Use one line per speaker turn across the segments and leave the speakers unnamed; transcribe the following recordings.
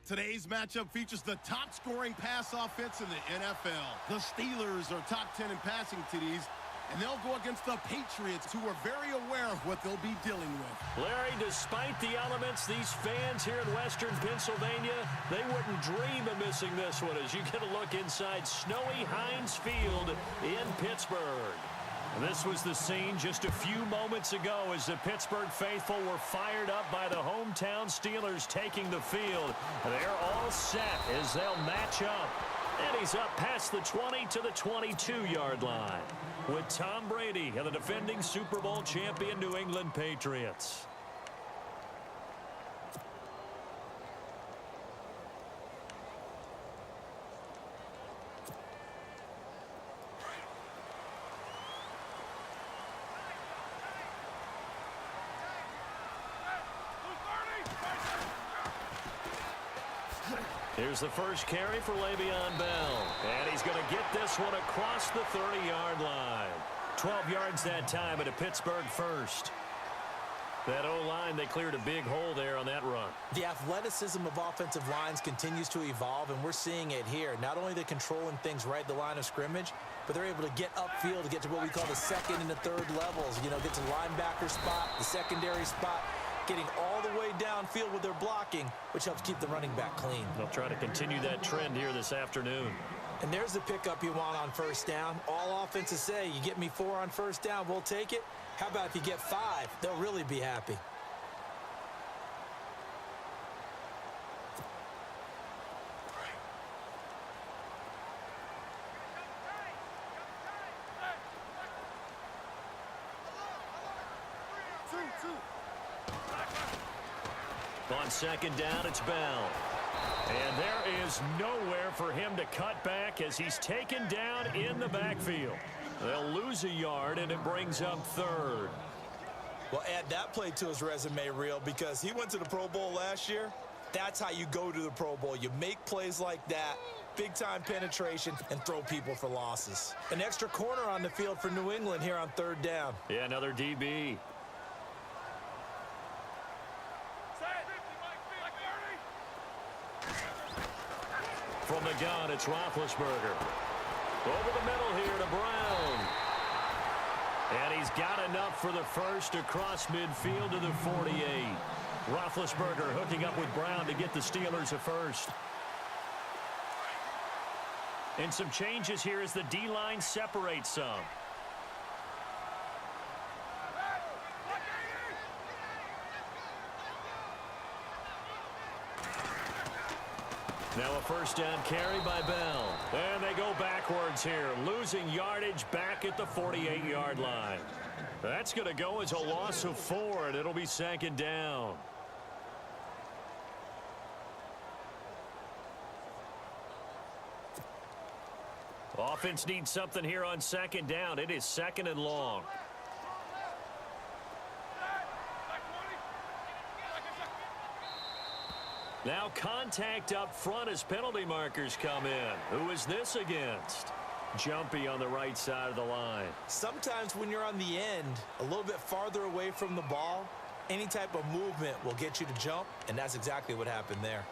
Today's matchup features the top-scoring pass offense in the NFL. The Steelers are top 10 in passing TDs, and they'll go against the Patriots, who are very aware of what they'll be dealing with.
Larry, despite the elements, these fans here in Western Pennsylvania, they wouldn't dream of missing this one as you get a look inside snowy Heinz Field in Pittsburgh. This was the scene just a few moments ago as the Pittsburgh faithful were fired up by the hometown Steelers taking the field. They're all set as they'll match up. And he's up past the 20 to the 22-yard line with Tom Brady and the defending Super Bowl champion New England Patriots. Here's the first carry for Le'Veon Bell. And he's going to get this one across the 30-yard line. 12 yards that time at a Pittsburgh first. That O-line, they cleared a big hole there on that run.
The athleticism of offensive lines continues to evolve, and we're seeing it here. Not only they're controlling things right at the line of scrimmage, but they're able to get upfield to get to what we call the second and the third levels. You know, get to the linebacker spot, the secondary spot, getting all the way downfield with their blocking, which helps keep the running back clean.
They'll try to continue that trend here this afternoon.
And there's the pickup you want on first down. All offenses say, you get me 4 on first down, we'll take it. How about if you get 5? They'll really be happy.
On second down, it's Bell. And there is nowhere for him to cut back as he's taken down in the backfield. They'll lose a yard, and it brings up third.
Well, add that play to his resume reel because he went to the Pro Bowl last year. That's how you go to the Pro Bowl. You make plays like that, big-time penetration, and throw people for losses. An extra corner on the field for New England here on third down.
Yeah, another DB. From the gun, it's Roethlisberger. Over the middle here to Brown. And he's got enough for the first across midfield to the 48. Roethlisberger hooking up with Brown to get the Steelers a first. And some changes here as the D-line separates some. Now a first down carry by Bell. And they go backwards here, losing yardage back at the 48-yard line. That's going to go as a loss of 4, and it'll be second down. Offense needs something here on second down. It is second and long. Now contact up front as penalty markers come in. Who is this against? Jumpy on the right side of the line.
Sometimes when you're on the end, a little bit farther away from the ball, any type of movement will get you to jump, and that's exactly what happened there.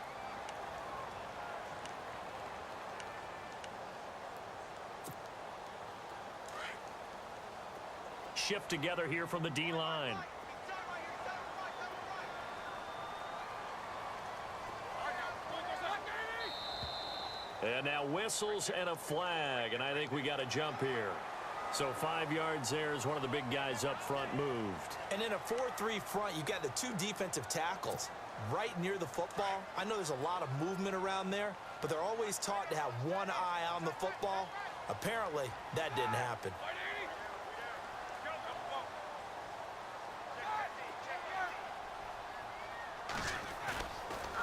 Shift together here from the D-line. And now whistles and a flag, and I think we got a jump here. So 5 yards there as one of the big guys up front moved.
And in a 4-3 front, you got the 2 defensive tackles right near the football. I know there's a lot of movement around there, but they're always taught to have one eye on the football. Apparently, that didn't happen.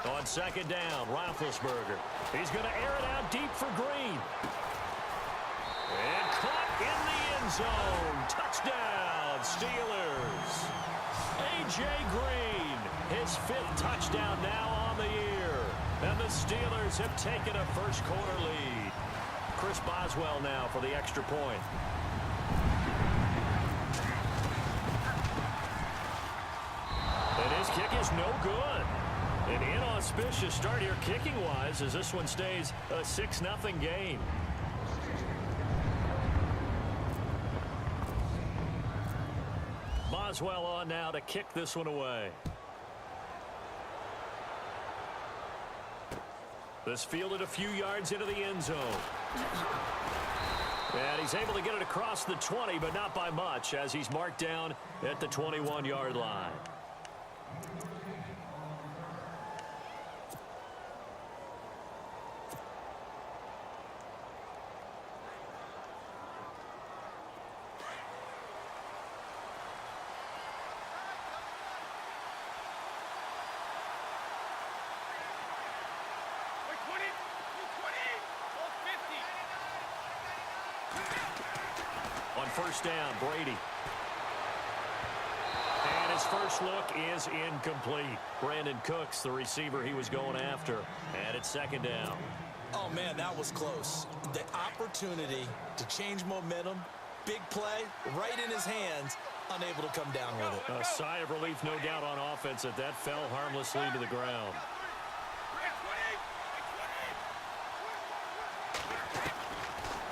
On second down, Roethlisberger. He's going to air it out deep for Green. And caught in the end zone. Touchdown, Steelers. A.J. Green, his 5th touchdown now on the year. And the Steelers have taken a first-quarter lead. Chris Boswell now for the extra point. And his kick is no good. An inauspicious start here kicking-wise as this one stays a 6-0 game. Boswell on now to kick this one away. This fielded a few yards into the end zone. And he's able to get it across the 20, but not by much, as he's marked down at the 21-yard line. On first down, Brady. And his first look is incomplete. Brandon Cooks, the receiver he was going after. And it's second down.
Oh, man, that was close. The opportunity to change momentum, big play, right in his hands, unable to come down with it.
A sigh of relief, no doubt, on offense that fell harmlessly to the ground.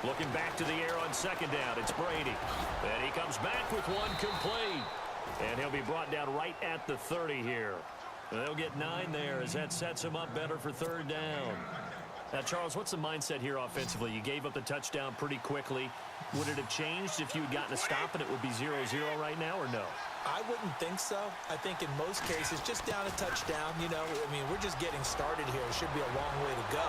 Looking back to the air on second down, it's Brady. And he comes back with one complete. And he'll be brought down right at the 30 here. They'll get 9 there as that sets him up better for third down. Now, Charles, what's the mindset here offensively? You gave up the touchdown pretty quickly. Would it have changed if you had gotten a stop and it would be 0-0 right now, or no?
I wouldn't think so. I think in most cases, just down a touchdown, you know, I mean, we're just getting started here. It should be a long way to go.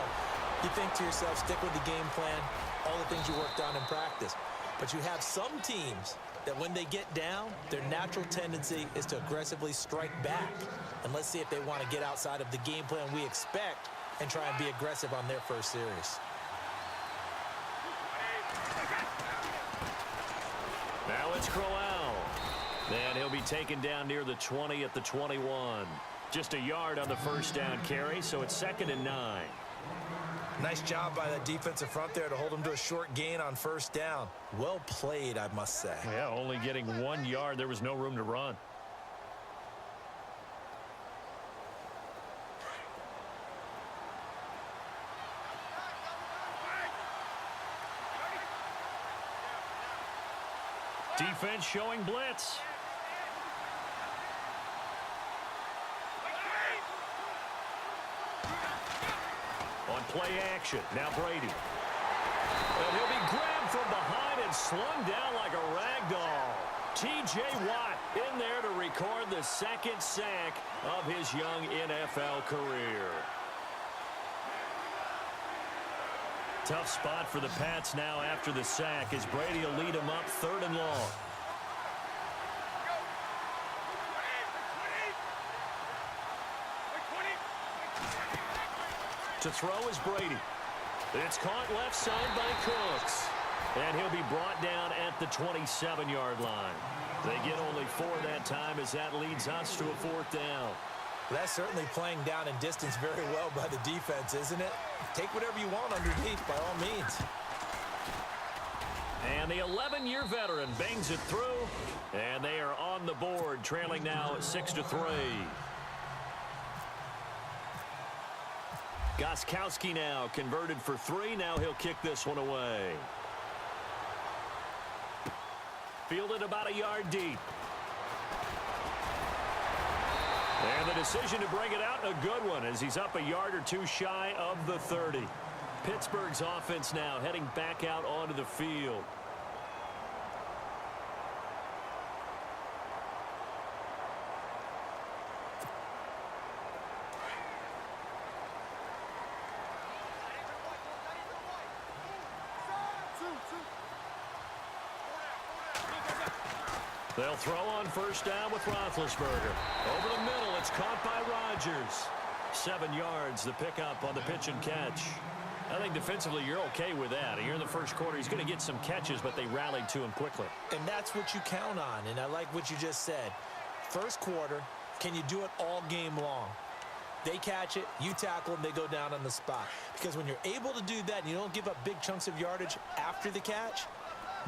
You think to yourself, stick with the game plan, all the things you worked on in practice. But you have some teams that when they get down, their natural tendency is to aggressively strike back. And let's see if they want to get outside of the game plan we expect and try and be aggressive on their first series.
Now it's Crowell. And he'll be taken down near the 20 at the 21. Just a yard on the first down carry, so it's 2nd and 9.
Nice job by that defensive front there to hold him to a short gain on first down. Well played, I must say.
Yeah, only getting 1 yard. There was no room to run. Defense showing blitz. On play action, now Brady. And he'll be grabbed from behind and slung down like a rag doll. T.J. Watt in there to record the 2nd sack of his young NFL career. Tough spot for the Pats now after the sack as Brady will lead them up 3rd and long. To throw is Brady. It's caught left side by Cooks. And he'll be brought down at the 27-yard line. They get only 4 that time as that leads us to a 4th down.
That's certainly playing down in distance very well by the defense, isn't it? Take whatever you want underneath by all means.
And the 11-year veteran bangs it through. And they are on the board, trailing now 6-3. Gostkowski now converted for 3. Now he'll kick this one away. Fielded about a yard deep. And the decision to bring it out, a good one, as he's up a yard or 2 shy of the 30. Pittsburgh's offense now heading back out onto the field. They'll throw on first down with Roethlisberger. Over the middle, it's caught by Rodgers. 7 yards, the pickup on the pitch and catch. I think defensively you're okay with that. Here in the first quarter, he's going to get some catches, but they rallied to him quickly.
And that's what you count on, and I like what you just said. First quarter, can you do it all game long? They catch it, you tackle them, they go down on the spot. Because when you're able to do that and you don't give up big chunks of yardage after the catch,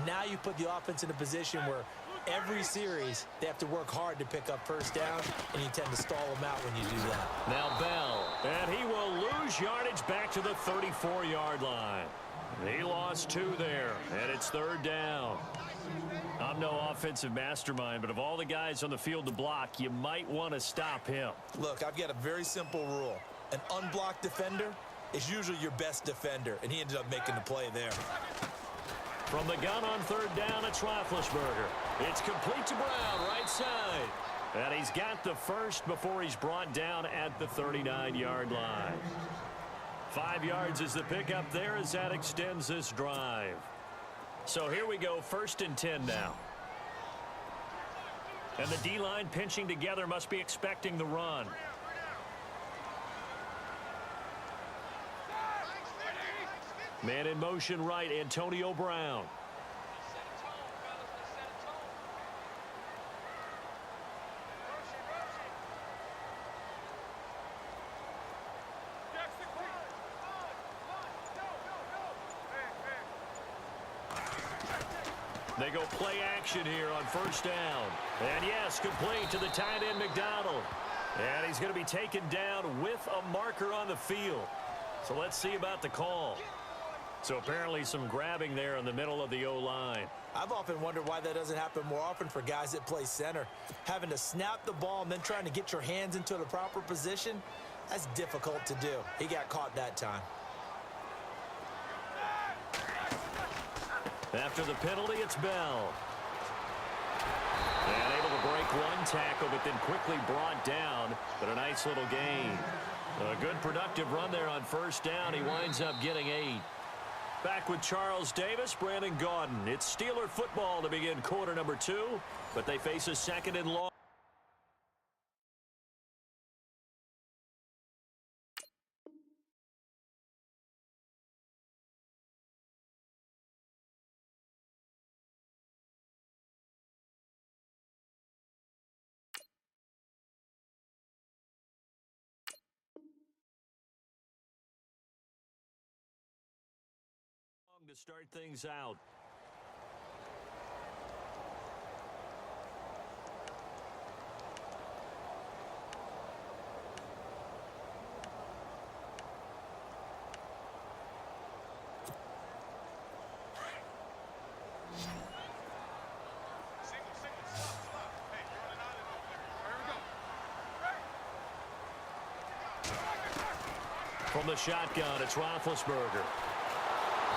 now you put the offense in a position where Every series, they have to work hard to pick up first down, and you tend to stall them out when you do that.
Now Bell, and he will lose yardage back to the 34-yard line. He lost 2 there, and it's 3rd down. I'm no offensive mastermind, but of all the guys on the field to block, you might want to stop him.
Look, I've got a very simple rule. An unblocked defender is usually your best defender, and he ended up making the play there.
From the gun on 3rd down, it's Roethlisberger. It's complete to Brown, right side. And he's got the first before he's brought down at the 39-yard line. 5 yards is the pickup there as that extends this drive. So here we go, 1st and 10 now. And the D-line pinching together must be expecting the run. Man in motion right, Antonio Brown. They go play action here on 1st down. And yes, complete to the tight end McDonald. And he's going to be taken down with a marker on the field. So let's see about the call. So apparently some grabbing there in the middle of the O-line.
I've often wondered why that doesn't happen more often for guys that play center. Having to snap the ball and then trying to get your hands into the proper position, that's difficult to do. He got caught that time.
After the penalty, it's Bell. And able to break 1 tackle, but then quickly brought down. But a nice little gain. A good productive run there on 1st down. He winds up getting 8. Back with Charles Davis, Brandon Gaudin. It's Steeler football to begin quarter number 2, but they face a 2nd and long. To start things out. From the shotgun, it's Roethlisberger.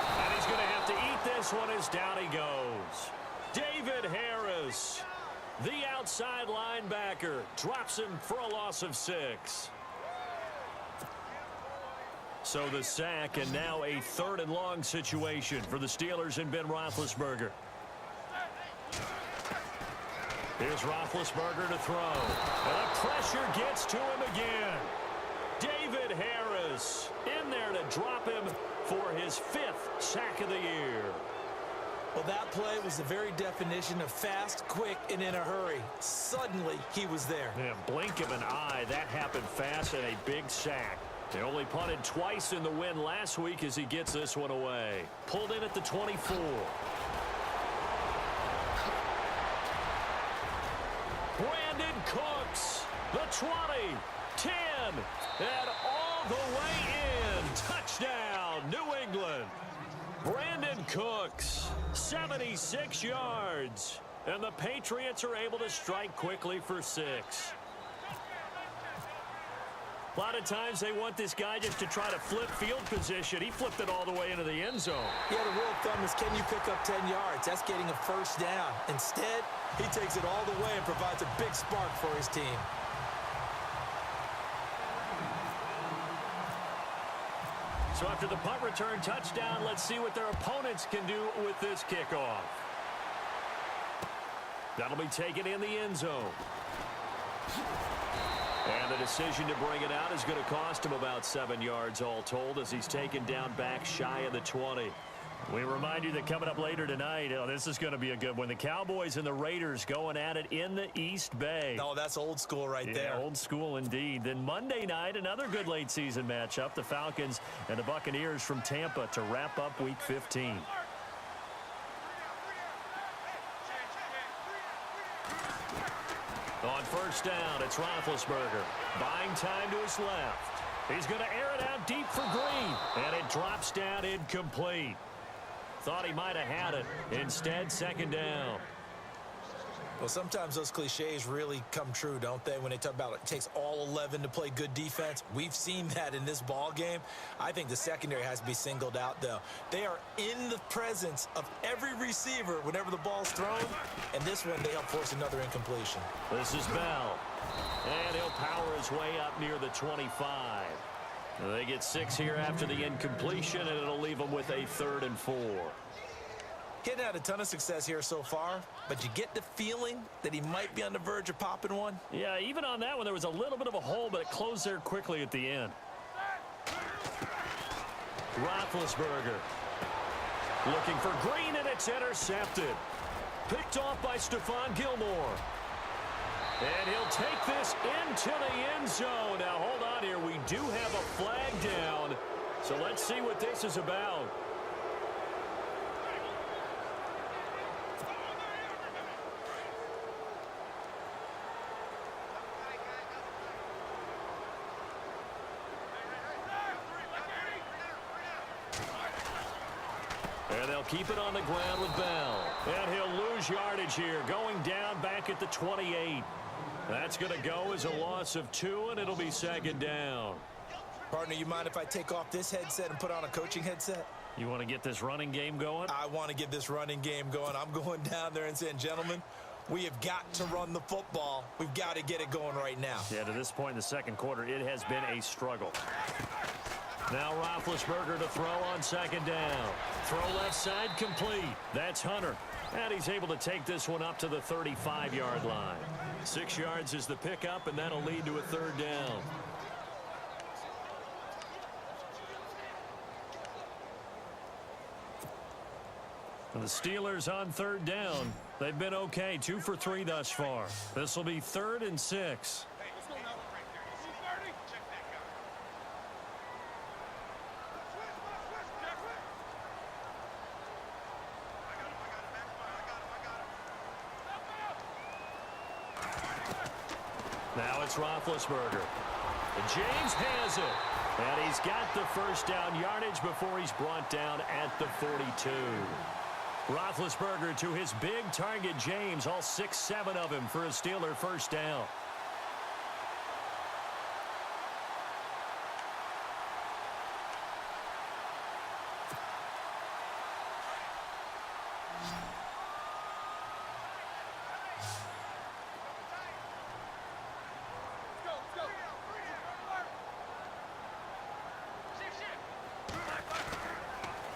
And he's going to have to eat this one as down he goes. David Harris, the outside linebacker, drops him for a loss of 6. So the sack, and now a 3rd and long situation for the Steelers and Ben Roethlisberger. Here's Roethlisberger to throw. And the pressure gets to him again. David Harris in there to drop him for his 5th sack of the year.
Well, that play was the very definition of fast, quick, and in a hurry. Suddenly, he was there.
Yeah, blink of an eye. That happened fast and a big sack. They only punted twice in the win last week as he gets this one away. Pulled in at the 24. Brandon Cooks, the 20, 10, and all the way in. Touchdown, New England. Brandon Cooks, 76 yards. And the Patriots are able to strike quickly for 6. A lot of times they want this guy just to try to flip field position. He flipped it all the way into the end zone.
Yeah, the rule of thumb is, can you pick up 10 yards? That's getting a 1st down. Instead, he takes it all the way and provides a big spark for his team.
So after the punt return touchdown, let's see what their opponents can do with this kickoff. That'll be taken in the end zone. And the decision to bring it out is going to cost him about 7 yards all told as he's taken down back shy of the 20. We remind you that coming up later tonight, this is going to be a good one. The Cowboys and the Raiders going at it in the East Bay.
Oh, that's old school right there.
Old school indeed. Then Monday night, another good late season matchup. The Falcons and the Buccaneers from Tampa to wrap up Week 15. first down. It's Roethlisberger. Buying time to his left. He's going to air it out deep for Green. And it drops down incomplete. Thought he might have had it. Instead, second down.
Well, sometimes those cliches really come true, don't they? When they talk about it takes all 11 to play good defense. We've seen that in this ball game. I think the secondary has to be singled out, though. They are in the presence of every receiver whenever the ball's thrown. And this one, they help force another incompletion.
This is Bell. And he'll power his way up near the 25. They get 6 here after the incompletion, and it'll leave them with a 3rd and 4.
Hadn't had a ton of success here so far, but you get the feeling that he might be on the verge of popping one.
Yeah, even on that one, there was a little bit of a hole, but it closed there quickly at the end. Roethlisberger looking for Green, and it's intercepted. Picked off by Stephon Gilmore. And he'll take this into the end zone. Now, hold on here. We do have a flag down, so let's see what this is about. And they'll keep it on the ground with Bell. And he'll lose yardage here, going down back at the 28. That's going to go as a loss of 2, and it'll be second down.
Partner, you mind if I take off this headset and put on a coaching headset?
You want to get this running game going?
I want to get this running game going. I'm going down there and saying, gentlemen, we have got to run the football. We've got to get it going right now.
Yeah, to this point in the second quarter, it has been a struggle. Now Roethlisberger to throw on second down. Throw left side complete. That's Hunter. And he's able to take this one up to the 35-yard line. 6 yards is the pickup, and that'll lead to a 3rd down. And the Steelers on 3rd down. They've been okay, 2 for 3 thus far. This will be 3rd and 6. Now it's Roethlisberger. James has it. And he's got the first down yardage before he's brought down at the 42. Roethlisberger to his big target, James, all 6-7 of him for a Steeler first down.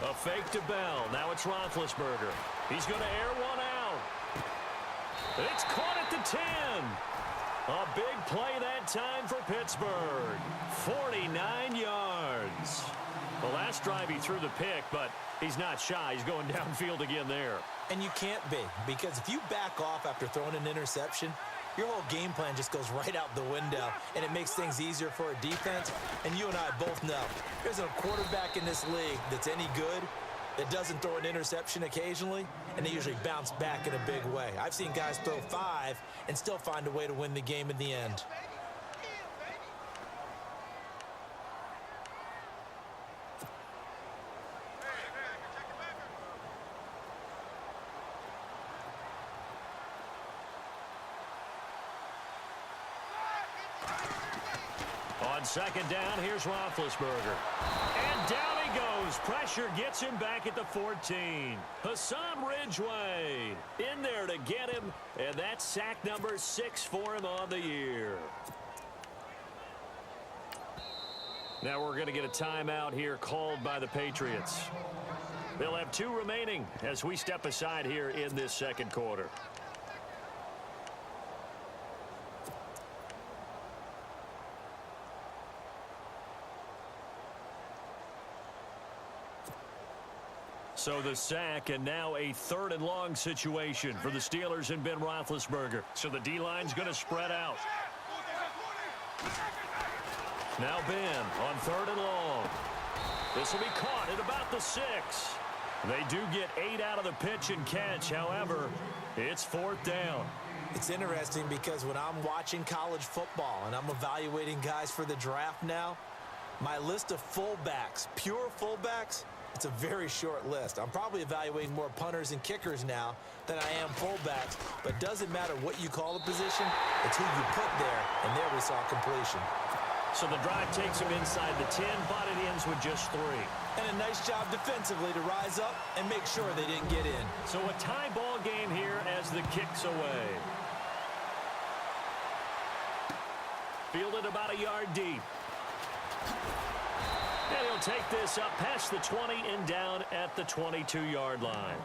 A fake to Bell. Now it's Roethlisberger. He's going to air one out. It's caught at the 10. A big play that time for Pittsburgh. 49 yards. The last drive he threw the pick, but he's not shy. He's going downfield again there.
And you can't be, because if you back off after throwing an interception, your whole game plan just goes right out the window, and it makes things easier for a defense. And you and I both know there's a quarterback in this league that's any good that doesn't throw an interception occasionally, and they usually bounce back in a big way. I've seen guys throw 5 and still find a way to win the game in the end.
On second down, here's Roethlisberger. And down he goes. Pressure gets him back at the 14. Hassan Ridgeway in there to get him, and that's sack number 6 for him on the year. Now we're going to get a timeout here called by the Patriots. They'll have 2 remaining as we step aside here in this second quarter. So the sack, and now a 3rd and long situation for the Steelers and Ben Roethlisberger. So the D-line's going to spread out. Now Ben on 3rd and long. This will be caught at about the 6. They do get 8 out of the pitch and catch. However, it's 4th down.
It's interesting because when I'm watching college football and I'm evaluating guys for the draft now, my list of fullbacks, pure fullbacks, it's a very short list. I'm probably evaluating more punters and kickers now than I am fullbacks, but it doesn't matter what you call the position, it's who you put there, and there we saw completion.
So the drive takes him inside the 10, but it ends with just 3.
And a nice job defensively to rise up and make sure they didn't get in.
So a tie ball game here as the kick's away. Fielded about a yard deep. And he'll take this up past the 20 and down at the 22-yard line.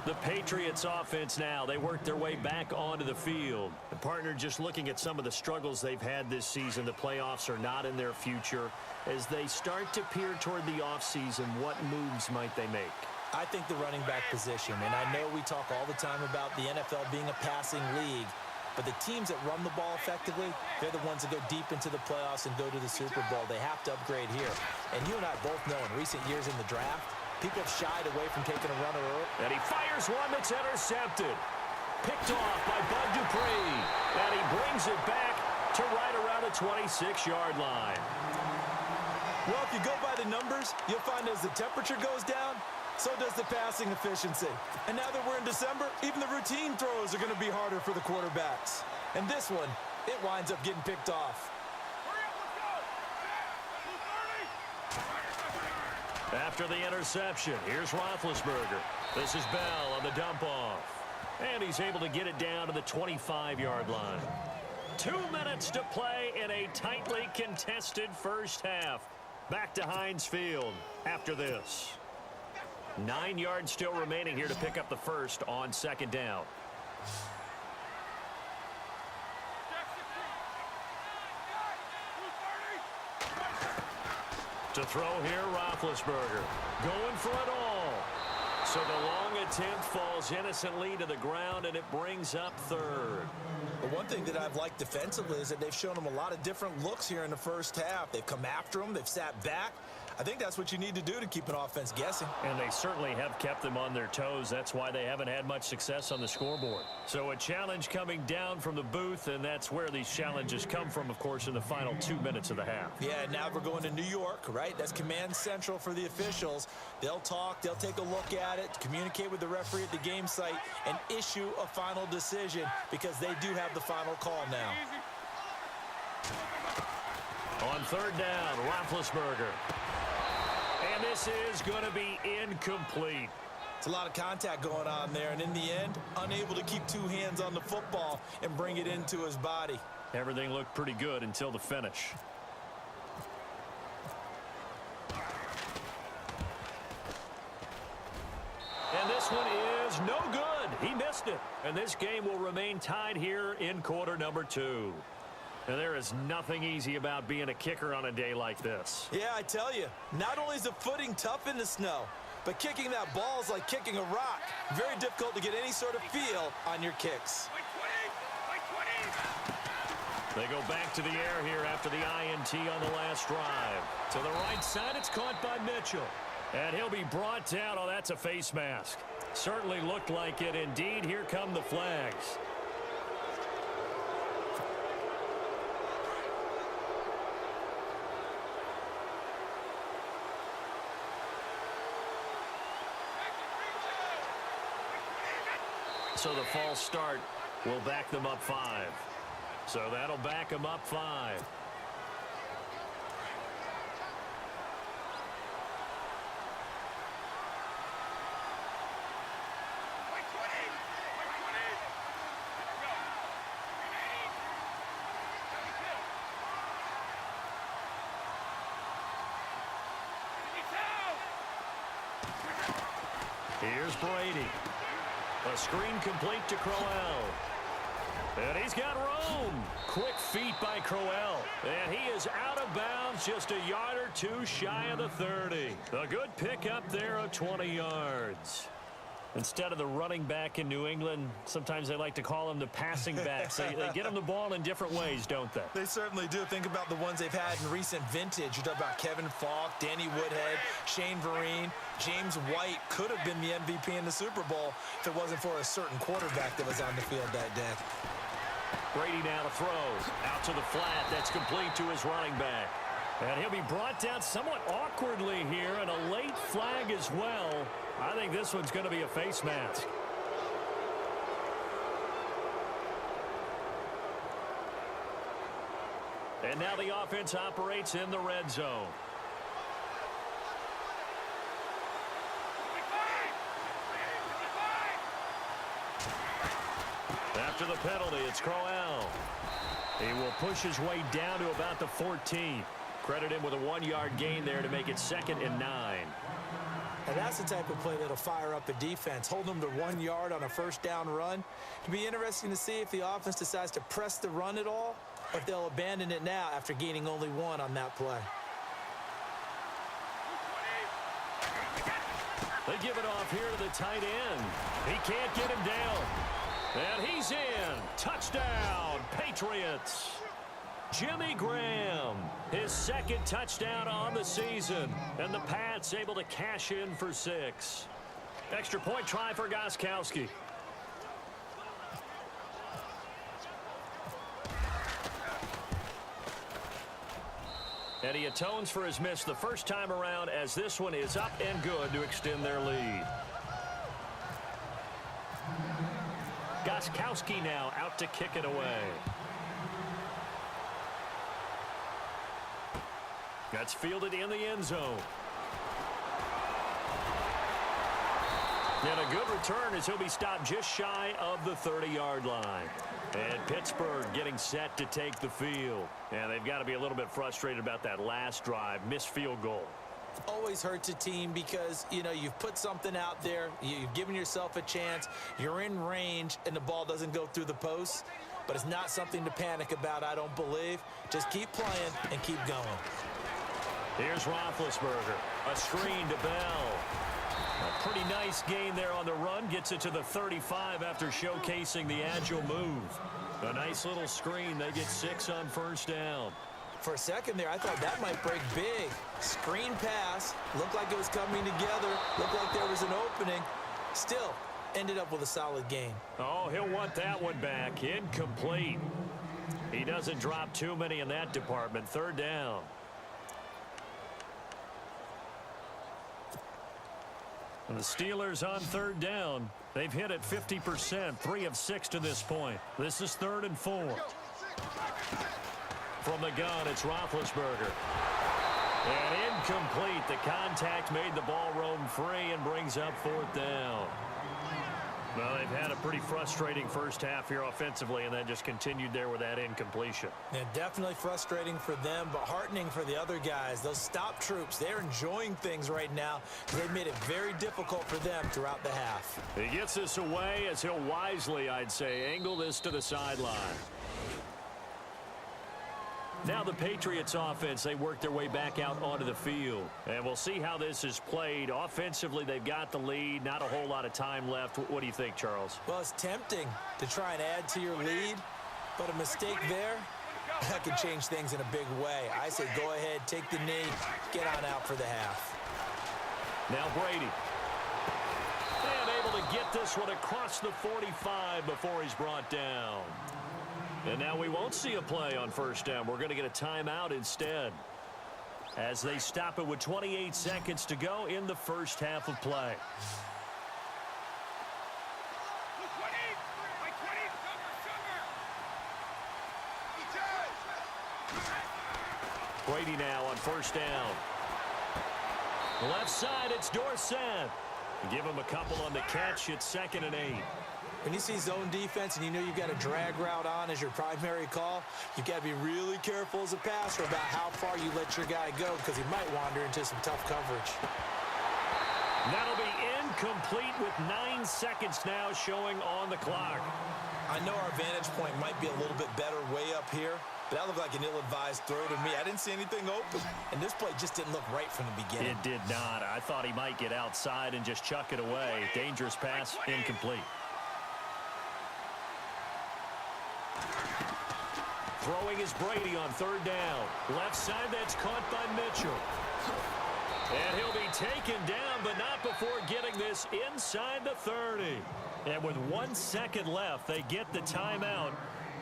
The Patriots offense now, they work their way back onto the field. The partner, just looking at some of the struggles they've had this season, the playoffs are not in their future. As they start to peer toward the offseason, what moves might they make?
I think the running back position, and I know we talk all the time about the NFL being a passing league, but the teams that run the ball effectively, they're the ones that go deep into the playoffs and go to the Super Bowl. They have to upgrade here. And you and I both know in recent years in the draft, people have shied away from taking a runner early.
And he fires one that's intercepted. Picked off by Bud Dupree. And he brings it back to right around the 26-yard line.
Well, if you go by the numbers, you'll find as the temperature goes down, so does the passing efficiency. And now that we're in December, even the routine throws are going to be harder for the quarterbacks. And this one, it winds up getting picked off.
After the interception, here's Roethlisberger. This is Bell on the dump-off. And he's able to get it down to the 25-yard line. 2 minutes to play in a tightly contested first half. Back to Heinz Field after this. 9 yards still remaining here to pick up the first on second down. To throw here, Roethlisberger. Going for it all. So the long attempt falls innocently to the ground, and it brings up third.
But one thing that I've liked defensively is that they've shown them a lot of different looks here in the first half. They've come after them. They've sat back. I think that's what you need to do to keep an offense guessing.
And they certainly have kept them on their toes. That's why they haven't had much success on the scoreboard. So a challenge coming down from the booth, and that's where these challenges come from, of course, in the final 2 minutes of the half.
Yeah, now we're going to New York, right? That's command central for the officials. They'll talk, they'll take a look at it, communicate with the referee at the game site, and issue a final decision because they do have the final call now.
On third down, Roethlisberger. And this is going to be incomplete.
It's a lot of contact going on there, and in the end, unable to keep 2 hands on the football and bring it into his body.
Everything looked pretty good until the finish. And this one is no good. He missed it. And this game will remain tied here in quarter number 2. And there is nothing easy about being a kicker on a day like this.
Yeah, I tell you, not only is the footing tough in the snow, but kicking that ball is like kicking a rock. Very difficult to get any sort of feel on your kicks.
They go back to the air here after the INT on the last drive. To the right side, it's caught by Mitchell. And he'll be brought down. Oh, that's a face mask. Certainly looked like it. Indeed, here come the flags. So the false start will back them up 5. So that'll back them up 5. Here's Brady. A screen complete to Crowell. And he's got room. Quick feet by Crowell. And he is out of bounds just a yard or 2 shy of the 30. A good pickup there of 20 yards. Instead of the running back in New England, sometimes they like to call them the passing backs. They get them the ball in different ways, don't they?
They certainly do. Think about the ones they've had in recent vintage. You talk about Kevin Falk, Danny Woodhead, Shane Vereen, James White could have been the MVP in the Super Bowl if it wasn't for a certain quarterback that was on the field that day.
Brady now to throw. Out to the flat. That's complete to his running back. And he'll be brought down somewhat awkwardly here, and a late flag as well. I think this one's going to be a face mask. And now the offense operates in the red zone. After the penalty, it's Crowell. He will push his way down to about the 14. Credit him with a 1-yard gain there to make it 2nd and 9.
And that's the type of play that'll fire up a defense. Hold them to 1 yard on a first down run. It'll be interesting to see if the offense decides to press the run at all, or if they'll abandon it now after gaining only 1 on that play.
They give it off here to the tight end. He can't get him down. And he's in. Touchdown, Patriots. Jimmy Graham, his 2nd touchdown on the season. And the Pats able to cash in for 6. Extra point try for Gostkowski. And he atones for his miss the first time around, as this one is up and good to extend their lead. Gostkowski now out to kick it away. That's fielded in the end zone. And a good return as he'll be stopped just shy of the 30-yard line. And Pittsburgh getting set to take the field. And they've got to be a little bit frustrated about that last drive, missed field goal.
Always hurts a team because, you know, you've put something out there, you've given yourself a chance, you're in range, and the ball doesn't go through the posts. But it's not something to panic about, I don't believe. Just keep playing and keep going.
Here's Roethlisberger. A screen to Bell. A pretty nice gain there on the run. Gets it to the 35 after showcasing the agile move. A nice little screen. They get 6 on first down.
For a second there, I thought that might break big. Screen pass. Looked like it was coming together. Looked like there was an opening. Still, ended up with a solid gain.
Oh, he'll want that one back. Incomplete. He doesn't drop too many in that department. 3rd down. And the Steelers on 3rd down. They've hit it 50%, 3 of 6 to this point. This is 3rd and 4. From the gun, it's Roethlisberger. And incomplete. The contact made the ball roam free and brings up 4th down. Well, they've had a pretty frustrating first half here offensively, and then just continued there with that incompletion.
Yeah, definitely frustrating for them, but heartening for the other guys. Those stop troops, they're enjoying things right now. They've made it very difficult for them throughout the half.
He gets this away as he'll wisely, I'd say, angle this to the sideline. Now the Patriots offense, they work their way back out onto the field. And we'll see how this is played. Offensively, they've got the lead. Not a whole lot of time left. What do you think, Charles?
Well, it's tempting to try and add to your lead, but a mistake there, that could change things in a big way. I say go ahead, take the knee, get on out for the half.
Now Brady. And able to get this one across the 45 before he's brought down. And now we won't see a play on first down. We're going to get a timeout instead, as they stop it with 28 seconds to go in the first half of play. Brady now on first down. Left side, it's Dorsett. Give him a couple on the catch. It's 2nd and 8.
When you see zone defense and you know you've got a drag route on as your primary call, you've got to be really careful as a passer about how far you let your guy go, because he might wander into some tough coverage.
That'll be incomplete with 9 seconds now showing on the clock.
I know our vantage point might be a little bit better way up here, but that looked like an ill-advised throw to me. I didn't see anything open, and this play just didn't look right from the beginning.
It did not. I thought he might get outside and just chuck it away. Dangerous pass, incomplete. Throwing is Brady on 3rd down. Left side, that's caught by Mitchell. And he'll be taken down, but not before getting this inside the 30. And with 1 second left, they get the timeout.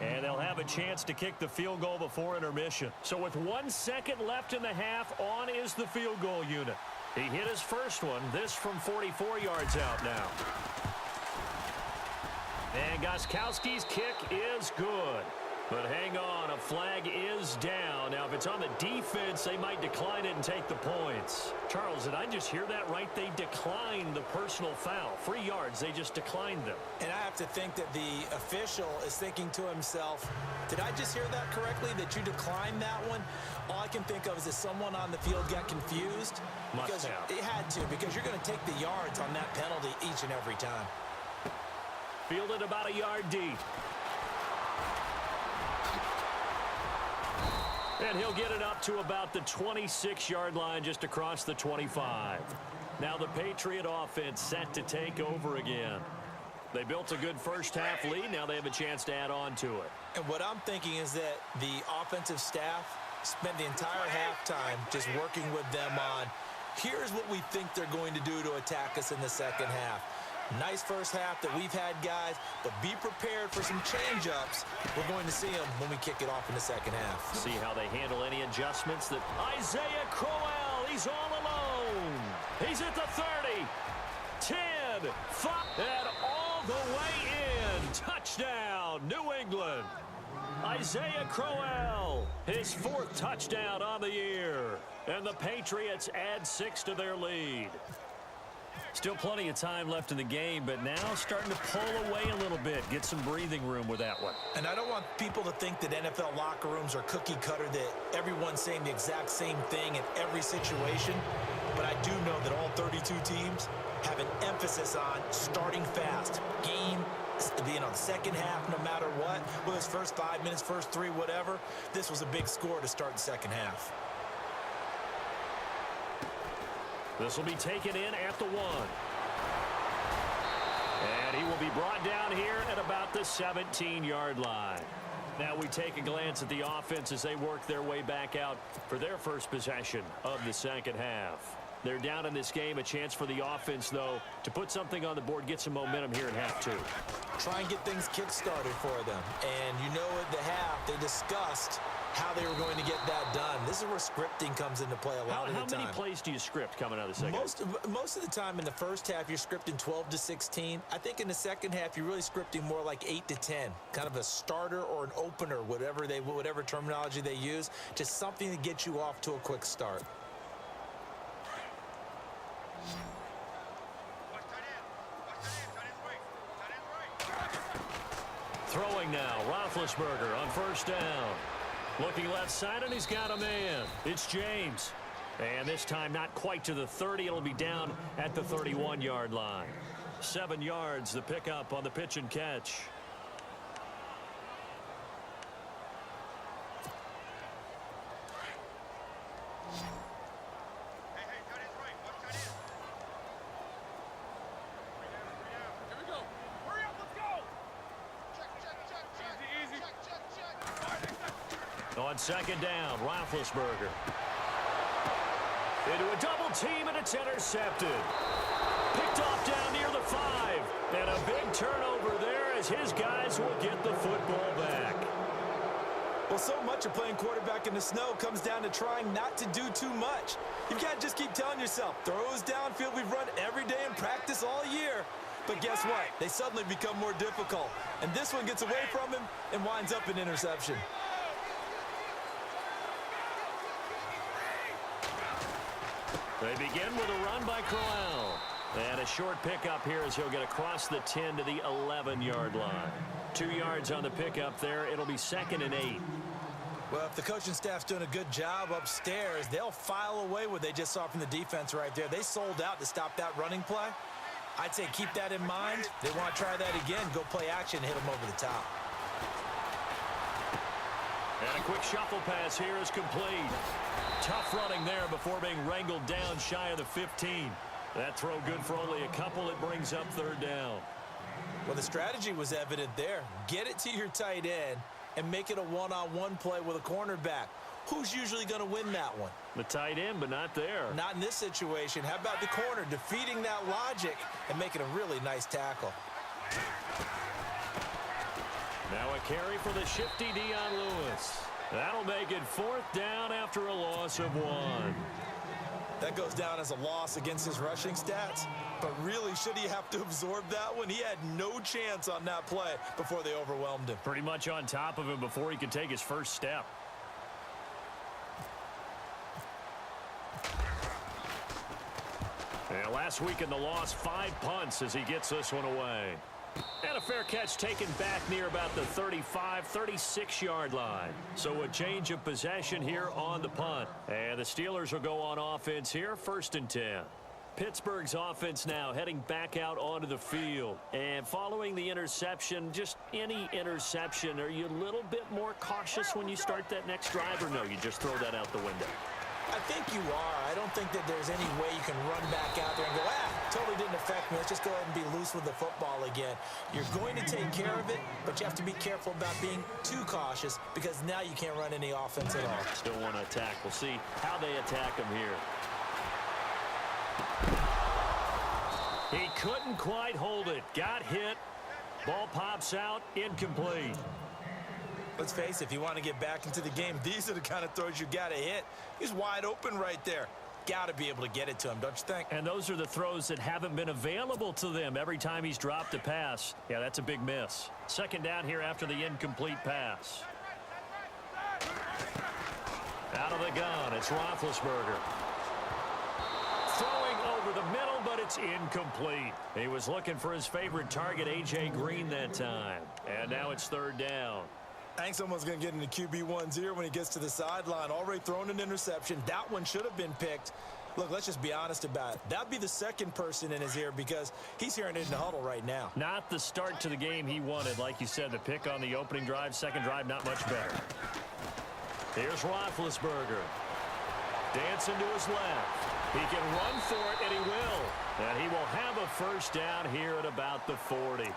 And they'll have a chance to kick the field goal before intermission. So with 1 second left in the half, on is the field goal unit. He hit his first one, this from 44 yards out now. And Gostkowski's kick is good. But hang on, a flag is down. Now, if it's on the defense, they might decline it and take the points. Charles, did I just hear that right? They declined the personal foul. 3 yards, they just declined them.
And I have to think that the official is thinking to himself, did I just hear that correctly, that you declined that one? All I can think of is that someone on the field got confused.
Must have.
It had to, because you're going to take the yards on that penalty each and every time.
Fielded about a yard deep. And he'll get it up to about the 26-yard line, just across the 25. Now the Patriot offense set to take over again. They built a good first-half lead. Now they have a chance to add on to it.
And what I'm thinking is that the offensive staff spent the entire halftime just working with them on, here's what we think they're going to do to attack us in the second half. Nice first half that we've had, guys, but be prepared for some change-ups. We're going to see them when we kick it off in the second half.
See how they handle any adjustments. That Isaiah Crowell, he's all alone. He's at the 30, 10, 5, and all the way in. Touchdown, New England. Isaiah Crowell, his 4th touchdown on the year. And the Patriots add 6 to their lead. Still plenty of time left in the game, but now starting to pull away a little bit. Get some breathing room with that one.
And I don't want people to think that NFL locker rooms are cookie cutter, that everyone's saying the exact same thing in every situation. But I do know that all 32 teams have an emphasis on starting fast. Game, the second half, no matter what. Whether it's first 5 minutes, first 3, whatever. This was a big score to start the second half.
This will be taken in at the 1. And he will be brought down here at about the 17-yard line. Now we take a glance at the offense as they work their way back out for their first possession of the second half. They're down in this game. A chance for the offense, though, to put something on the board, get some momentum here in half 2.
Try and get things kick-started for them. And you know at the half, they discussed how they were going to get that done. This is where scripting comes into play a lot of the time.
How many plays do you script coming out of the second?
Most of the time in the first half, you're scripting 12 to 16. I think in the second half, you're really scripting more like 8 to 10. Kind of a starter or an opener, whatever terminology they use. Just something to get you off to a quick start.
Throwing now, Roethlisberger on first down. Looking left side, and he's got a man. It's James. And this time not quite to the 30. It'll be down at the 31-yard line. 7 yards, the pickup on the pitch and catch. On second down, Roethlisberger. Into a double team, and it's intercepted. Picked off down near the 5. And a big turnover there as his guys will get the football back.
Well, so much of playing quarterback in the snow comes down to trying not to do too much. You've got to just keep telling yourself, throws downfield we've run every day in practice all year. But guess what? They suddenly become more difficult. And this one gets away from him and winds up an interception.
They begin with a run by Crowell. And a short pickup here as he'll get across the 10 to the 11-yard line. 2 yards on the pickup there. It'll be 2nd and 8.
Well, if the coaching staff's doing a good job upstairs, they'll file away what they just saw from the defense right there. They sold out to stop that running play. I'd say keep that in mind. They want to try that again. Go play action and hit them over the top.
And a quick shuffle pass here is complete. Tough running there before being wrangled down shy of the 15. That throw good for only a couple. It brings up 3rd down.
Well, the strategy was evident there. Get it to your tight end and make it a one-on-one play with a cornerback. Who's usually going to win that one?
The tight end, but not there.
Not in this situation. How about the corner defeating that logic and making a really nice tackle?
Now a carry for the shifty Dion Lewis. That'll make it 4th down after a loss of 1.
That goes down as a loss against his rushing stats. But really, should he have to absorb that one? He had no chance on that play before they overwhelmed him.
Pretty much on top of him before he could take his first step. And last week in the loss, 5 punts as he gets this one away. And a fair catch taken back near about the 35, 36-yard line. So a change of possession here on the punt. And the Steelers will go on offense here, 1st and 10. Pittsburgh's offense now heading back out onto the field. And following the interception, just any interception, are you a little bit more cautious when you start that next drive, or no, you just throw that out the window?
I think you are. I don't think that there's any way you can run back out there and go, totally didn't affect me. Let's just go ahead and be loose with the football again. You're going to take care of it, but you have to be careful about being too cautious because now you can't run any offense at all.
Still want to attack. We'll see how they attack him here. He couldn't quite hold it. Got hit. Ball pops out. Incomplete.
Let's face it, if you want to get back into the game, these are the kind of throws you got to hit. He's wide open right there. Got to be able to get it to him, don't you think?
And those are the throws that haven't been available to them every time he's dropped a pass. Yeah, that's a big miss. 2nd down here after the incomplete pass. Out of the gun, it's Roethlisberger. Throwing over the middle, but it's incomplete. He was looking for his favorite target, A.J. Green, that time. And now it's 3rd down.
I think someone's going to get into QB1's ear when he gets to the sideline. Already thrown an interception. That one should have been picked. Look, let's just be honest about it. That'd be the 2nd person in his ear because he's hearing it in the huddle right now.
Not the start to the game he wanted. Like you said, the pick on the opening drive, 2nd drive, not much better. Here's Roethlisberger. Dancing to his left. He can run for it, and he will. And he will have a 1st down here at about the 40.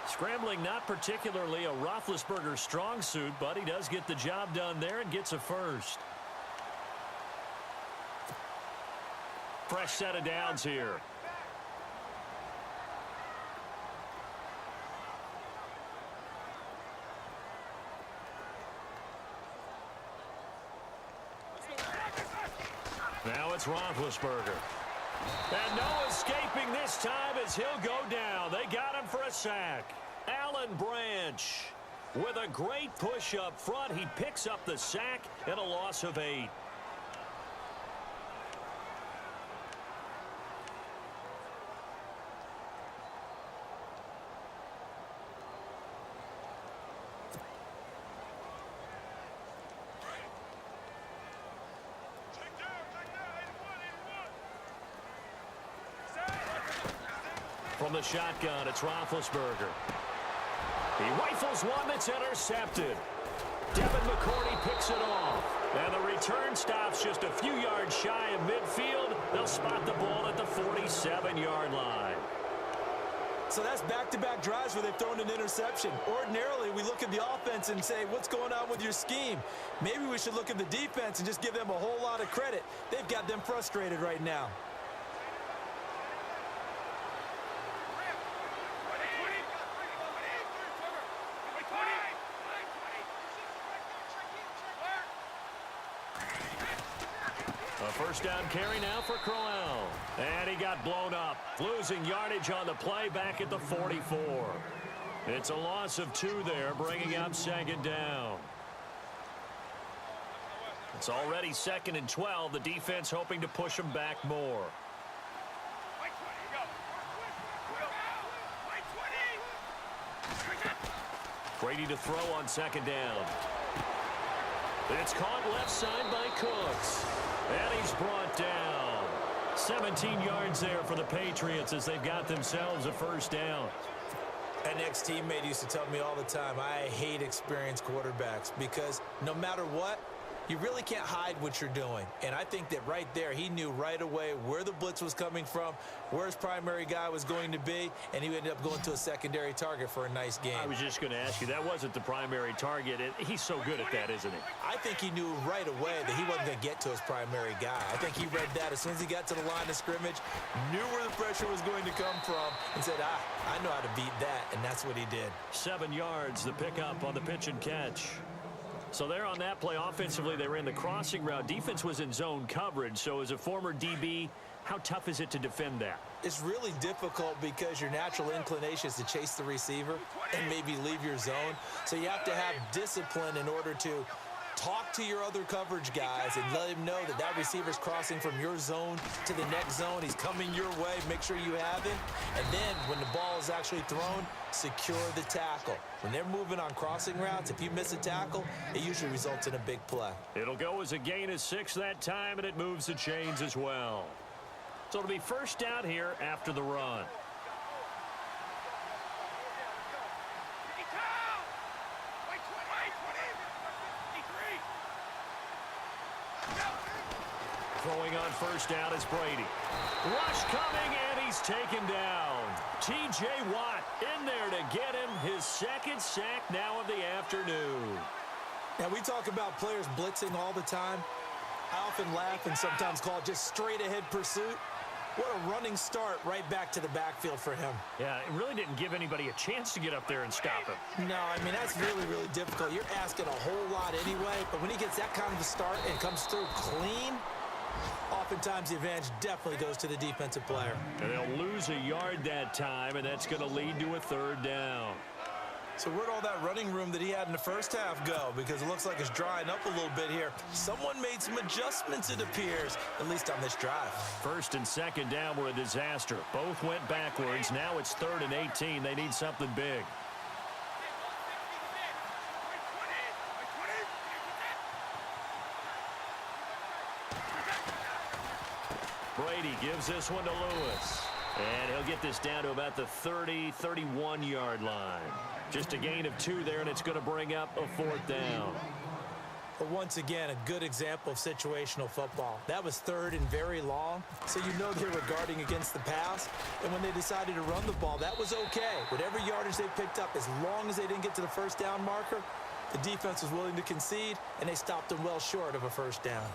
Scrambling not particularly a Roethlisberger strong suit, but he does get the job done there and gets a 1st. Fresh set of downs here. Now it's Roethlisberger. And no escaping this time as he'll go down. They got him for a sack. Alan Branch with a great push up front. He picks up the sack and a loss of 8. From the shotgun, it's Roethlisberger. He rifles one that's intercepted. Devin McCourty picks it off. And the return stops just a few yards shy of midfield. They'll spot the ball at the 47-yard line.
So that's back-to-back drives where they've thrown an interception. Ordinarily, we look at the offense and say, what's going on with your scheme? Maybe we should look at the defense and just give them a whole lot of credit. They've got them frustrated right now.
First down carry now for Crowell. And he got blown up. Losing yardage on the play back at the 44. It's a loss of 2 there, bringing up 2nd down. It's already 2nd and 12. The defense hoping to push them back more. Brady to throw on 2nd down. It's caught left side by Cooks. And he's brought down. 17 yards there for the Patriots as they've got themselves a 1st down.
An ex-teammate used to tell me all the time, I hate experienced quarterbacks because no matter what, You really can't hide what you're doing. And I think that right there, he knew right away where the blitz was coming from, where his primary guy was going to be, and he ended up going to a secondary target for a nice game.
I was just going to ask you, that wasn't the primary target. He's so good at that, isn't he?
I think he knew right away that he wasn't going to get to his primary guy. I think he read that as soon as he got to the line of scrimmage, knew where the pressure was going to come from, and said, I know how to beat that, and that's what he did.
7 yards, the pickup on the pitch and catch. So there on that play, offensively, they ran the crossing route. Defense was in zone coverage. So as a former DB, how tough is it to defend that?
It's really difficult because your natural inclination is to chase the receiver and maybe leave your zone. So you have to have discipline in order to talk to your other coverage guys and let him know that that receiver's crossing from your zone to the next zone. He's coming your way. Make sure you have him. And then when the ball is actually thrown, secure the tackle. When they're moving on crossing routes, if you miss a tackle, it usually results in a big play.
It'll go as a gain of 6 that time, and it moves the chains as well. So it'll be first down here after the run. Throwing on first down is Brady. Rush coming, and he's taken down. T.J. Watt in there to get him his second sack now of the afternoon.
Now, we talk about players blitzing all the time. I often laugh and sometimes call it just straight-ahead pursuit. What a running start right back to the backfield for him.
Yeah, it really didn't give anybody a chance to get up there and stop him.
No, I mean, that's really, really difficult. You're asking a whole lot anyway, but when he gets that kind of a start and comes through clean, oftentimes the advantage definitely goes to the defensive player.
And they'll lose a yard that time, and that's going to lead to a third down.
So where'd all that running room that he had in the first half go? Because it looks like it's drying up a little bit here. Someone made some adjustments, it appears, at least on this drive.
First and second down were a disaster. Both went backwards. Now it's 3rd and 18. They need something big. Brady gives this one to Lewis. And he'll get this down to about the 30, 31-yard line. Just a gain of 2 there, and it's going to bring up a 4th down.
But once again, a good example of situational football. That was 3rd and very long, so you know they were guarding against the pass. And when they decided to run the ball, that was okay. Whatever yardage they picked up, as long as they didn't get to the first down marker, the defense was willing to concede, and they stopped them well short of a first down.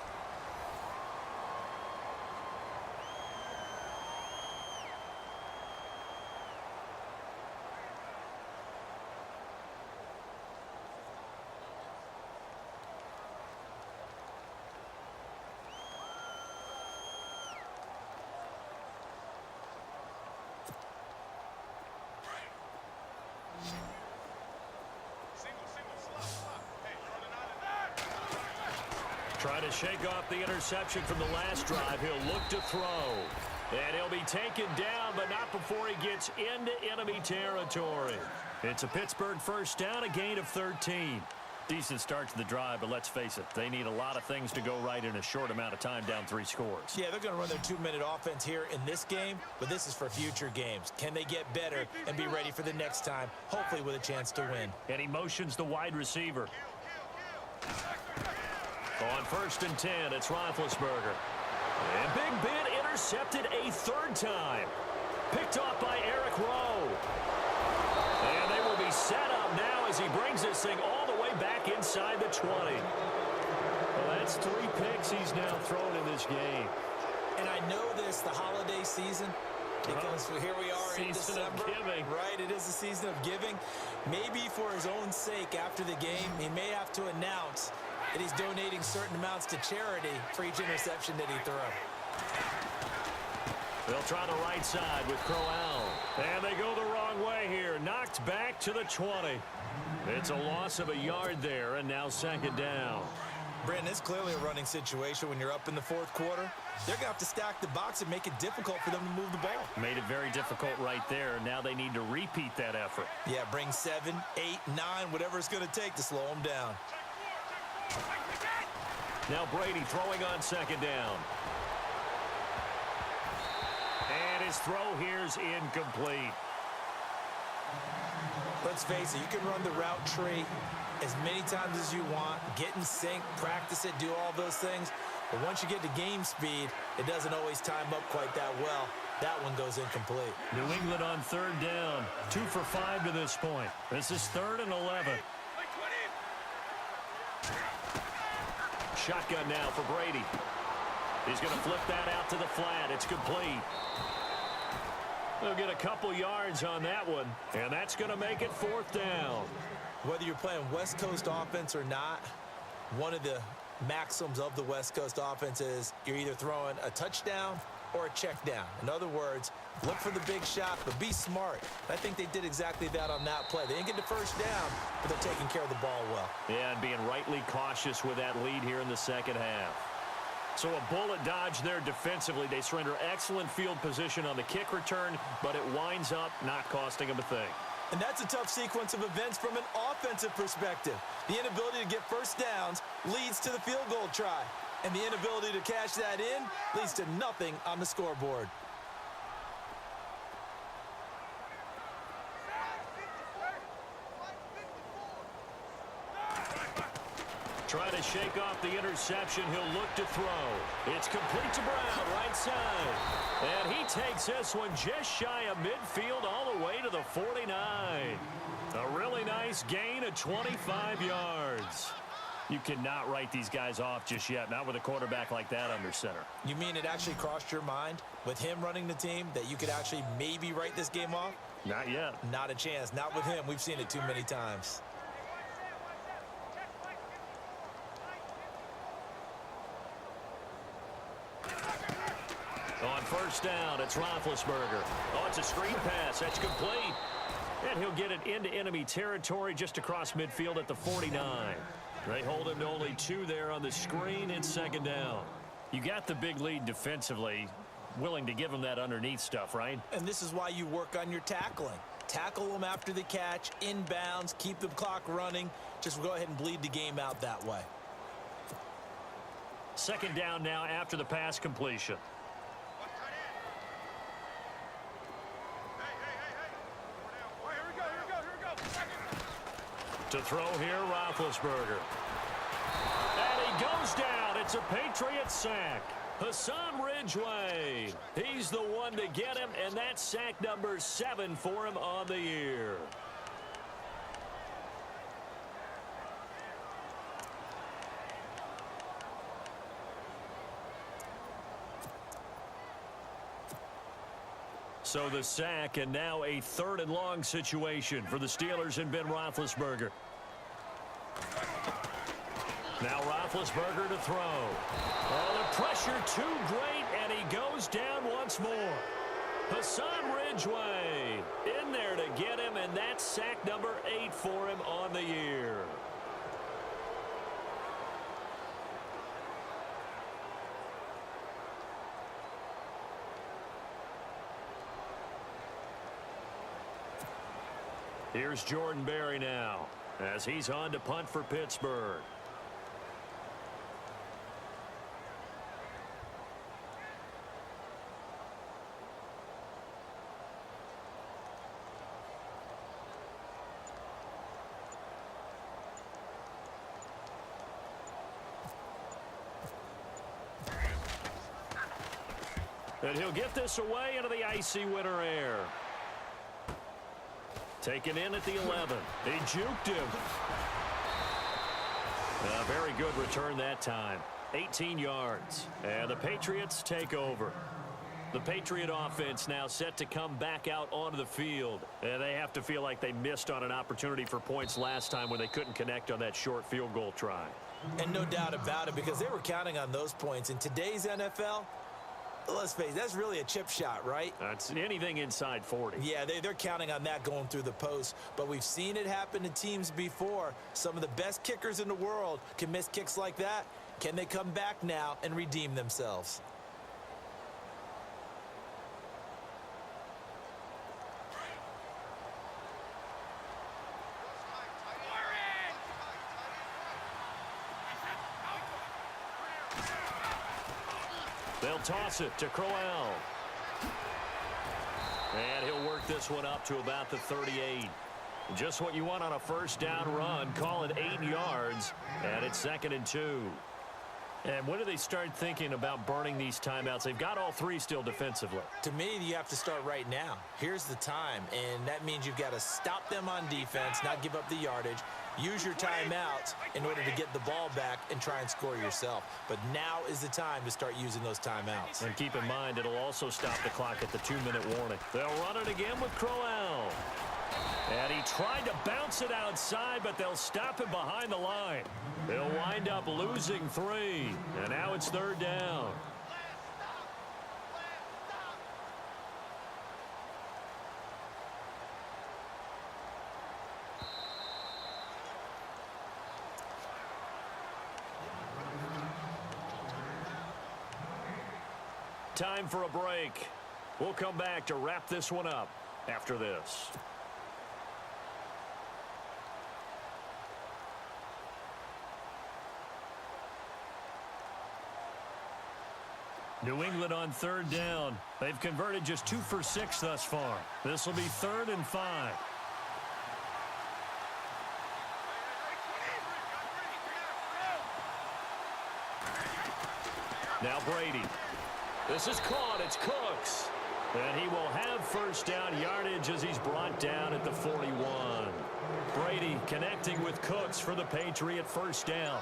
Try to shake off the interception from the last drive. He'll look to throw. And he'll be taken down, but not before he gets into enemy territory. It's a Pittsburgh first down, a gain of 13. Decent start to the drive, but let's face it, they need a lot of things to go right in a short amount of time, down 3 scores.
Yeah, they're going to run their 2-minute offense here in this game, but this is for future games. Can they get better and be ready for the next time, hopefully with a chance to win?
And he motions the wide receiver. On 1st and 10, it's Roethlisberger. And Big Ben intercepted a 3rd time. Picked off by Eric Rowe. And they will be set up now as he brings this thing all the way back inside the 20. Well, that's 3 picks he's now thrown in this game.
And I know this, the holiday season, because here we are in December. Right, it is the season of giving. Maybe for his own sake after the game, he may have to announce that he's donating certain amounts to charity for each interception that he threw.
They'll try the right side with Crowell. And they go the wrong way here. Knocked back to the 20. It's a loss of a yard there, and now 2nd down.
Brandon, it's clearly a running situation when you're up in the 4th quarter. They're going to have to stack the box and make it difficult for them to move the ball.
Made it very difficult right there. Now they need to repeat that effort.
Yeah, bring 7, 8, 9, whatever it's going to take to slow them down.
Now Brady throwing on 2nd down. And his throw here's incomplete.
Let's face it, you can run the route tree as many times as you want, get in sync, practice it, do all those things. But once you get to game speed, it doesn't always time up quite that well. That one goes incomplete.
New England on third down. 2 for 5 to this point. This is 3rd and 11. Shotgun now for Brady. He's going to flip that out to the flat. It's complete. They'll get a couple yards on that one, and that's going to make it 4th down.
Whether you're playing West Coast offense or not, one of the maxims of the West Coast offense is you're either throwing a touchdown or a check down. In other words, look for the big shot, but be smart. I think they did exactly that on that play. They didn't get the first down, but they're taking care of the ball well.
Yeah, and being rightly cautious with that lead here in the second half. So a bullet dodge there defensively. They surrender excellent field position on the kick return, but it winds up not costing them a thing.
And that's a tough sequence of events from an offensive perspective. The inability to get first downs leads to the field goal try. And the inability to cash that in leads to nothing on the scoreboard.
Try to shake off the interception. He'll look to throw. It's complete to Brown, right side. And he takes this one just shy of midfield all the way to the 49. A really nice gain of 25 yards. You cannot write these guys off just yet, not with a quarterback like that under center.
You mean it actually crossed your mind with him running the team that you could actually maybe write this game off?
Not yet.
Not a chance. Not with him. We've seen it too many times.
On first down, it's Roethlisberger. Oh, it's a screen pass. That's complete. And he'll get it into enemy territory just across midfield at the 49. They hold him to only 2 there on the screen. It's 2nd down. You got the big lead defensively. Willing to give him that underneath stuff, right?
And this is why you work on your tackling. Tackle them after the catch, inbounds, keep the clock running. Just go ahead and bleed the game out that way.
2nd down now after the pass completion. To throw here, Roethlisberger. And he goes down. It's a Patriot sack. Hassan Ridgeway. He's the one to get him, and that's sack number 7 for him on the year. So the sack, and now a 3rd and long situation for the Steelers and Ben Roethlisberger. Now Roethlisberger to throw. Oh, the pressure too great, and he goes down once more. Hassan Ridgeway in there to get him, and that's sack number 8 for him on the year. Here's Jordan Berry now as he's on to punt for Pittsburgh. And he'll get this away into the icy winter air. Taken in at the 11. He juked him. A very good return that time. 18 yards. And the Patriots take over. The Patriot offense now set to come back out onto the field. And they have to feel like they missed on an opportunity for points last time when they couldn't connect on that short field goal try.
And no doubt about it, because they were counting on those points. In today's NFL, let's face it, that's really a chip shot, right?
That's anything inside 40.
Yeah, they're counting on that going through the post. But we've seen it happen to teams before. Some of the best kickers in the world can miss kicks like that. Can they come back now and redeem themselves?
They'll toss it to Crowell. And he'll work this one up to about the 38. Just what you want on a first down run. Call it 8 yards, and it's 2nd and 2. And when do they start thinking about burning these timeouts? They've got all 3 still defensively.
To me, you have to start right now. Here's the time, and that means you've got to stop them on defense, not give up the yardage, use your timeouts in order to get the ball back and try and score yourself. But now is the time to start using those timeouts.
And keep in mind, it'll also stop the clock at the 2-minute warning. They'll run it again with Crowell. And he tried to bounce it outside, but they'll stop him behind the line. They'll wind up losing 3, and now it's 3rd down. Time for a break. We'll come back to wrap this one up after this. New England on 3rd down. They've converted just 2 for 6 thus far. This will be 3rd and 5. Now Brady. This is caught. It's Cooks. And he will have first down yardage as he's brought down at the 41. Brady connecting with Cooks for the Patriot first down.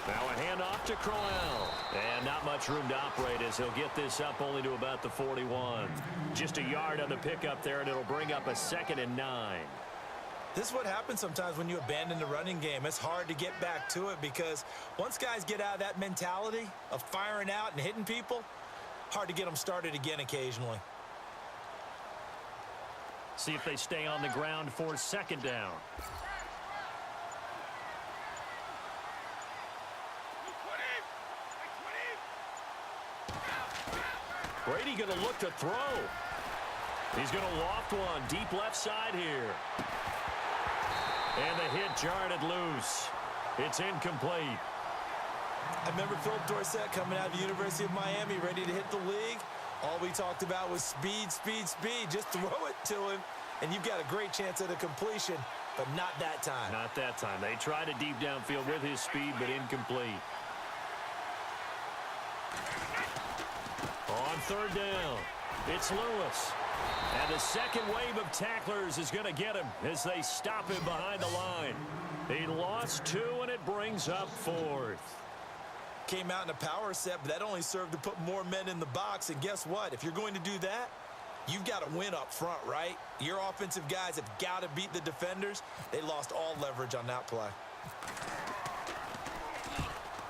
Now a handoff to Crowell. And not much room to operate as he'll get this up only to about the 41. Just a yard on the pickup there, and it'll bring up a 2nd and 9.
This is what happens sometimes when you abandon the running game. It's hard to get back to it because once guys get out of that mentality of firing out and hitting people, hard to get them started again occasionally.
See if they stay on the ground for 2nd down. Brady going to look to throw. He's going to loft one deep left side here. And the hit jarred it loose. It's incomplete.
I remember Philip Dorsett coming out of the University of Miami ready to hit the league. All we talked about was speed, speed, speed. Just throw it to him, and you've got a great chance at a completion, but not that time.
Not that time. They tried a deep downfield with his speed, but incomplete. On 3rd down, it's Lewis. And the second wave of tacklers is going to get him as they stop him behind the line. He lost 2, and it brings up 4th.
Came out in a power set, but that only served to put more men in the box. And guess what? If you're going to do that, you've got to win up front, right? Your offensive guys have got to beat the defenders. They lost all leverage on that play.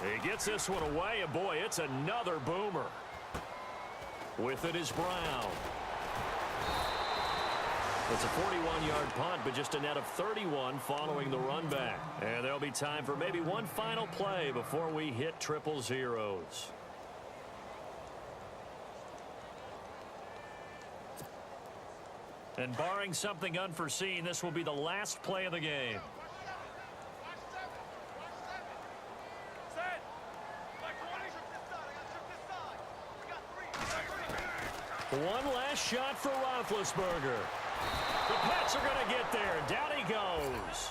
He gets this one away, and boy, it's another boomer. With it is Brown. It's a 41-yard punt, but just a net of 31 following the run back. And there'll be time for maybe one final play before we hit 000. And barring something unforeseen, this will be the last play of the game. One last shot for Roethlisberger. The Pats are going to get there. Down he goes.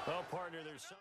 Well, partner, there's something.